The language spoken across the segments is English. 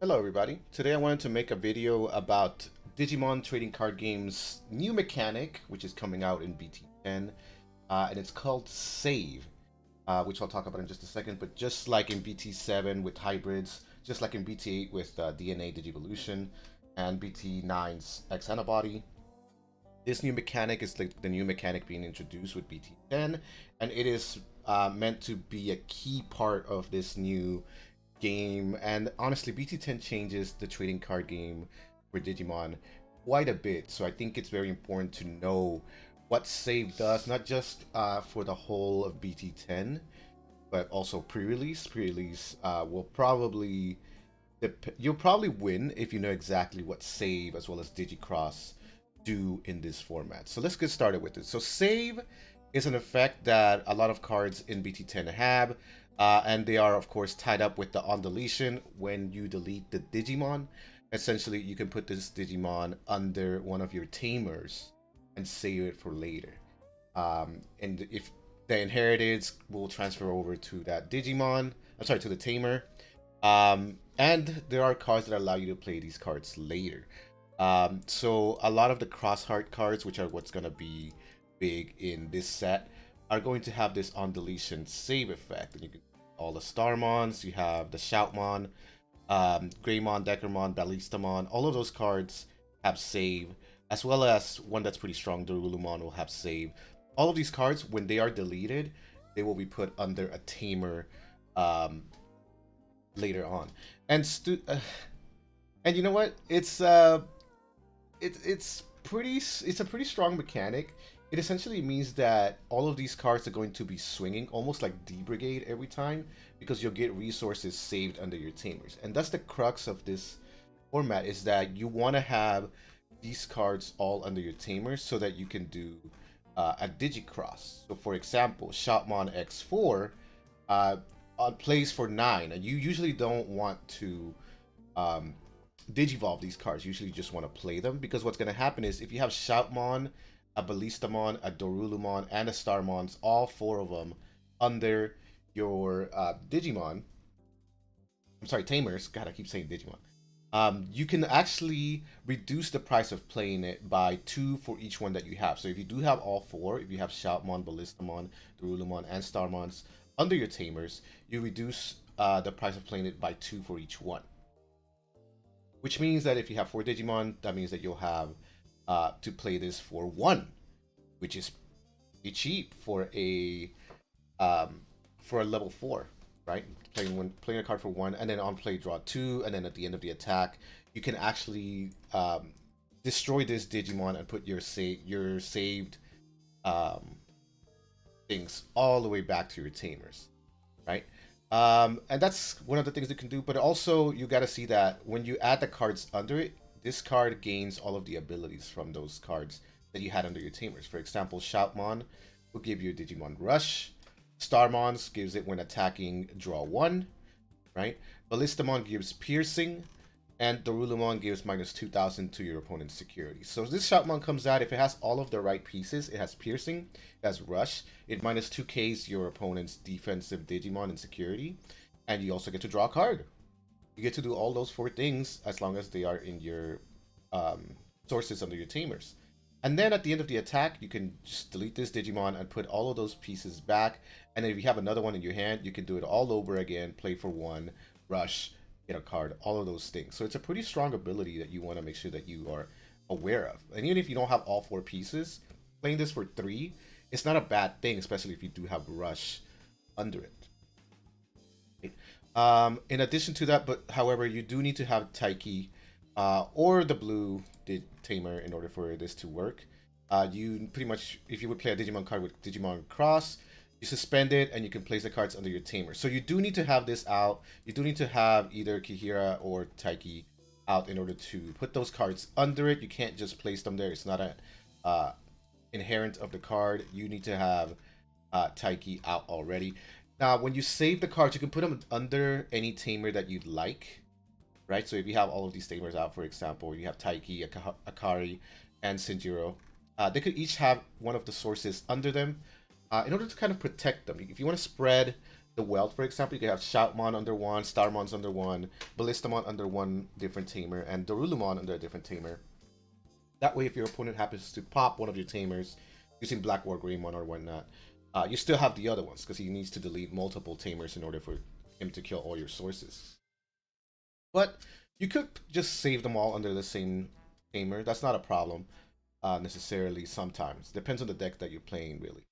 Hello everybody. Today I wanted to make a video about Digimon Trading Card Game's new mechanic, which is coming out in BT10, and it's called Save, which I'll talk about in just a second. But just like in BT7 with hybrids, just like in BT8 with DNA Digivolution, and BT9's X Antibody, this new mechanic is the new mechanic being introduced with BT10, and it is meant to be a key part of this new game. And honestly, BT10 changes the trading card game for Digimon quite a bit. So I think it's very important to know what Save does, not just for the whole of BT10, but also pre-release. Pre-release will probably you'll probably win if you know exactly what Save as well as Digicross do in this format. So let's get started with it. So Save is an effect that a lot of cards in BT10 have, and they are of course tied up with the on deletion. When you delete the Digimon, essentially you can put this Digimon under one of your tamers and save it for later. And if the inheritance will transfer over to that Digimon, I'm sorry, to the tamer. And there are cards that allow you to play these cards later. So a lot of the cross-heart cards, which are what's going to be big in this set, are going to have this on deletion save effect. And you can all the Starmons, you have the Shoutmon, Greymon, Deckermon, Ballistamon, all of those cards have save, as well as one that's pretty strong, Darulumon, will have save. All of these cards, when they are deleted, they will be put under a tamer later on. And and you know what? It's a pretty strong mechanic. It essentially means that all of these cards are going to be swinging almost like D Brigade every time, because you'll get resources saved under your tamers. And that's the crux of this format, is that you want to have these cards all under your tamers so that you can do a Digicross. So for example, Shoutmon X4 plays for 9, and you usually don't want to Digivolve these cards. You usually just want to play them, because what's going to happen is if you have Shoutmon, a Ballistamon, a Dorulumon, and a Starmons, all 4 of them under your Digimon. I'm sorry, Tamers. God, I keep saying Digimon. You can actually reduce the price of playing it by 2 for each one that you have. So if you do have all 4, if you have Shoutmon, Ballistamon, Dorulumon, and Starmons under your Tamers, you reduce the price of playing it by 2 for each one. Which means that if you have 4 Digimon, that means that you'll have to play this for 1, which is pretty cheap for a level 4, right? Playing a card for 1, and then on play draw 2, and then at the end of the attack, you can actually destroy this Digimon and put your saved things all the way back to your tamers, right? And that's one of the things you can do. But also, you got to see that when you add the cards under it, this card gains all of the abilities from those cards that you had under your tamers. For example, Shoutmon will give you Digimon Rush. Starmons gives it when attacking, draw 1, right? Ballistamon gives Piercing, and Dorulumon gives minus 2,000 to your opponent's security. So this Shoutmon comes out, if it has all of the right pieces, it has Piercing, it has Rush, it minus 2Ks your opponent's defensive Digimon and security, and you also get to draw a card. You get to do all those 4 things as long as they are in your sources under your tamers. And then at the end of the attack, you can just delete this Digimon and put all of those pieces back. And then if you have another one in your hand, you can do it all over again, play for 1, rush, get a card, all of those things. So it's a pretty strong ability that you want to make sure that you are aware of. And even if you don't have all 4 pieces, playing this for 3, it's not a bad thing, especially if you do have rush under it. In addition to that, but however, you do need to have Taiki or the blue tamer in order for this to work. You pretty much, if you would play a Digimon card with Digimon Cross, you suspend it and you can place the cards under your tamer. So you do need to have this out. You do need to have either Kihira or Taiki out in order to put those cards under it. You can't just place them there. It's not a inherent of the card. You need to have Taiki out already. Now, when you save the cards, you can put them under any tamer that you'd like, right? So if you have all of these tamers out, for example, you have Taiki, Akari, and Sinjiro, they could each have one of the sources under them in order to kind of protect them. If you want to spread the wealth, for example, you can have Shoutmon under one, Starmons under one, Ballistamon under one different tamer, and Dorulumon under a different tamer. That way, if your opponent happens to pop one of your tamers using Black War Greymon or whatnot, you still have the other ones because he needs to delete multiple tamers in order for him to kill all your sources. But you could just save them all under the same tamer. That's not a problem necessarily sometimes. Depends on the deck that you're playing, really.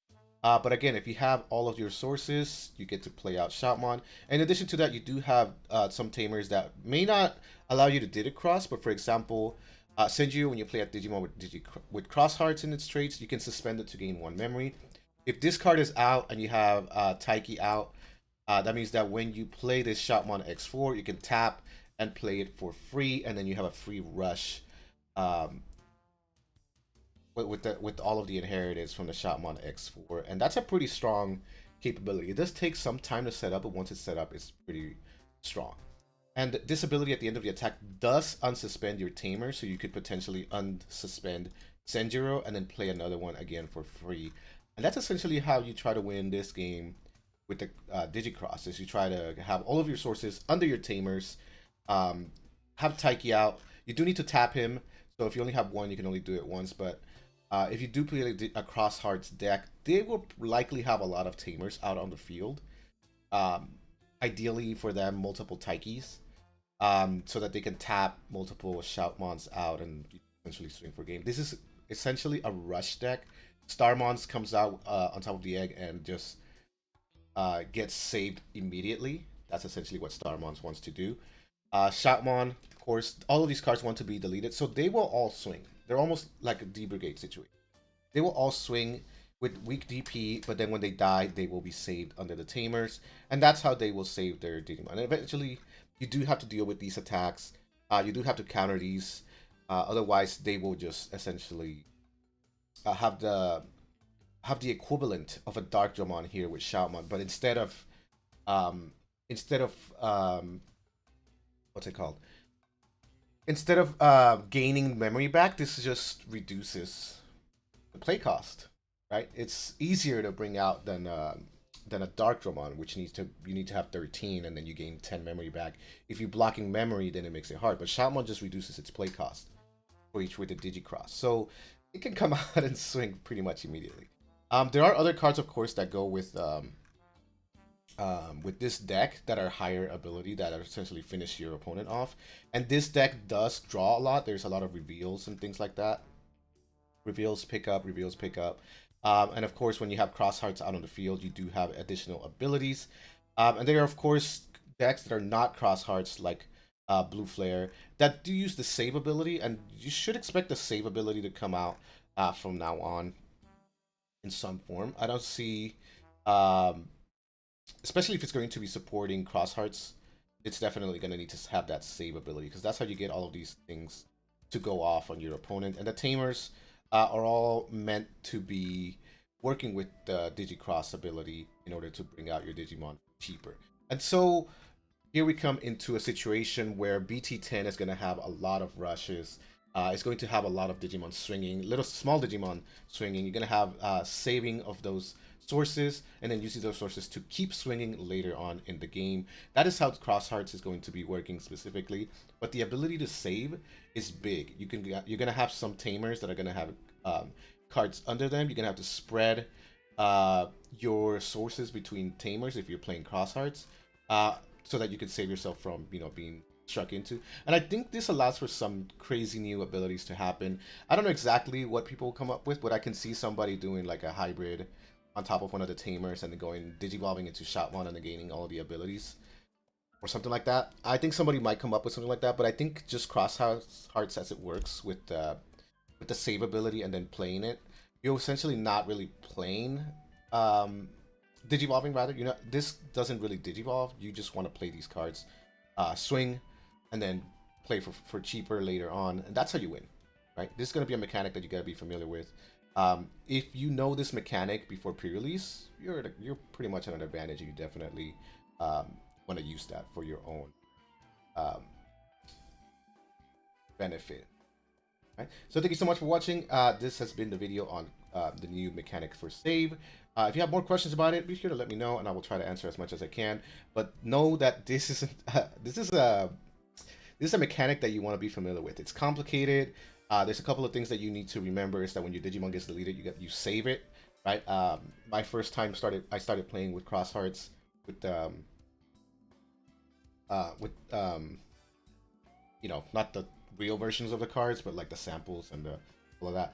But again, if you have all of your sources, you get to play out Shoutmon. In addition to that, you do have some tamers that may not allow you to Didicross, but for example, Senju, when you play at Digimon with Cross Hearts in its traits, you can suspend it to gain 1 memory. If this card is out and you have Taiki out, that means that when you play this Shoutmon X4, you can tap and play it for free, and then you have a free rush um, with all of the inheritance from the Shoutmon X4, and that's a pretty strong capability. It does take some time to set up, but once it's set up, it's pretty strong. And this ability at the end of the attack does unsuspend your tamer, so you could potentially unsuspend Senjuro and then play another one again for free. And that's essentially how you try to win this game with the Digicross, is you try to have all of your sources under your tamers, have Taiki out. You do need to tap him, so if you only have one, you can only do it once, but if you do play a Cross Hearts deck, they will likely have a lot of tamers out on the field. Um, Ideally for them, multiple Taikis, so that they can tap multiple Shoutmons out and essentially swing for game. This is essentially a rush deck. Starmons comes out on top of the egg and just gets saved immediately. That's essentially what Starmons wants to do. Shoutmon, of course, all of these cards want to be deleted, so they will all swing. They're almost like a D Brigade situation. They will all swing with weak DP, but then when they die, they will be saved under the Tamers, and that's how they will save their Digimon. And eventually, you do have to deal with these attacks. You do have to counter these. Otherwise, they will just essentially have the equivalent of a Dark Dramon here with Shoutmon, but um, instead of what's it called? Instead of gaining memory back, this just reduces the play cost, right? It's easier to bring out than a Dark Dramon, which you need to have 13 and then you gain 10 memory back. If you're blocking memory, then it makes it hard. But Shoutmon just reduces its play cost for each with the Digicross, so it can come out and swing pretty much immediately. There are other cards, of course, that go with this deck that are higher ability that are essentially finish your opponent off. And this deck does draw a lot. There's a lot of reveals and things like that. Reveals pick up, reveals pick up. And of course, when you have Cross Hearts out on the field, you do have additional abilities. And there are, of course, decks that are not Cross Hearts, like Blue Flare, that do use the save ability. And you should expect the save ability to come out from now on in some form. I don't see um, especially if it's going to be supporting Cross Hearts, it's definitely going to need to have that save ability, because that's how you get all of these things to go off on your opponent. And the Tamers are all meant to be working with the Digicross ability in order to bring out your Digimon cheaper. And so here we come into a situation where BT10 is going to have a lot of rushes. It's going to have a lot of Digimon swinging, little small Digimon swinging. You're going to have saving of those sources and then using those sources to keep swinging later on in the game. That is how Cross Hearts is going to be working specifically. But the ability to save is big. You're going to have some tamers that are going to have cards under them. You're going to have to spread your sources between tamers if you're playing Cross Hearts. So that you can save yourself from being struck into. And I think this allows for some crazy new abilities to happen. I don't know exactly what people will come up with, but I can see somebody doing like a hybrid on top of one of the tamers and then going digivolving into Shoutmon and then gaining all the abilities or something like that. I think somebody might come up with something like that, but I think just Cross Hearts as it works with the save ability and then playing it, you're essentially not really playing digivolving, rather. This doesn't really digivolve. You just want to play these cards, swing, and then play for cheaper later on, and that's how you win, right? This is going to be a mechanic that you got to be familiar with. If you know this mechanic before pre-release, you're pretty much at an advantage. You definitely want to use that for your own um, benefit. Right? So thank you so much for watching. This has been the video on the new mechanic for save. If you have more questions about it, be sure to let me know, and I will try to answer as much as I can. But know that this isn't this is a mechanic that you want to be familiar with. It's complicated. There's a couple of things that you need to remember. Is that when your Digimon gets deleted, you save it, right? My first time I started playing with Cross Hearts with with not the real versions of the cards, but like the samples and all of that.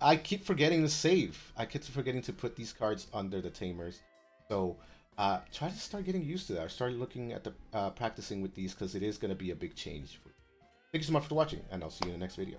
I keep forgetting to save. I keep forgetting to put these cards under the tamers. So try to start getting used to that. I started looking at the practicing with these because it is going to be a big change. Thank you so much for watching, and I'll see you in the next video.